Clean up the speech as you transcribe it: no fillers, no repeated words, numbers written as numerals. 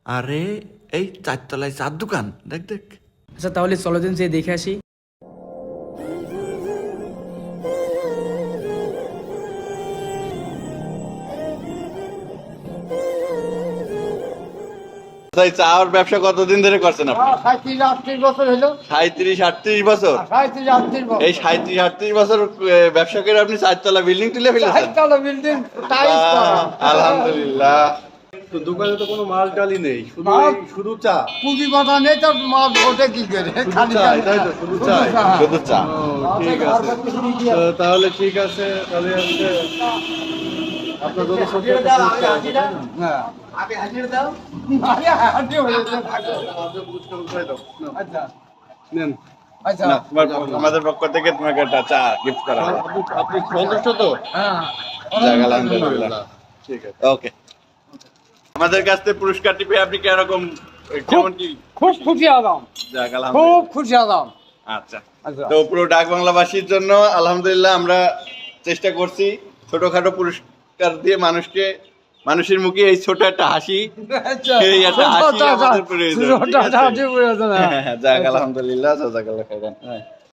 আরে এই চারতলায় চার দোকান, দেখ দেখ। আচ্ছা তাহলে চলো দিন যে দেখে আসি। তাই চার ব্যবসা কতদিন ধরে করছেন আপনি? 37-38 বছর হলো। 37-38 বছর। 37-38 বছর। এই 37-38 বছর ব্যবসা করে আপনি চারতলা বিল্ডিং তুলে ফেলেছেন? চারতলা বিল্ডিং টাইলস করা। আলহামদুলিল্লাহ। তো দোকানে তো কোনো মাল টালি নেই, শুধু মাল? শুধু চা। পুঁজি কথা নেই তো মাল ওঠে কি করে? খালি চা, খালি। তাই তো, শুধু চা। শুধু চা। ও, ঠিক আছে। তো তাহলে ঠিক আছে, তাহলে হচ্ছে আপনার যত সবজি আছে সব চা আছে, তাই না? হ্যাঁ। আরে হাঁটি হয়েছে। আপনার বুঝতে উঠাই দাও। নাও, আচ্ছা নেন। আচ্ছা। না, আমাদের পক্ষ থেকে তোমাকে একটা চা গিফট করা হবে। আপনি সন্তুষ্ট তো? হ্যাঁ। যাক, আলহামদুলিল্লাহ। ঠিক আছে। ওকে। আমাদের কাছ থেকে পুরস্কারটি পেয়ে আপনি কেরকম, কেমন কি? খুব খুশি হলাম। যাক, খুব আলহামদুলিল্লাহ। খুশি হলাম। আচ্ছা। আচ্ছা। তো পুরো ডাক বাংলাবাসীর জন্য আলহামদুলিল্লাহ আমরা চেষ্টা করছি ছোটখাটো পুরস্কার দিয়ে মানুষের মুখে এই ছোট একটা হাসি, এই একটা হাসি আমাদের প্রয়োজন। ঠিক আছে? হাসি প্রয়োজন। হ্যাঁ, যাক আলহামদুলিল্লাহ, জাযাকাল্লাহ খাইরান।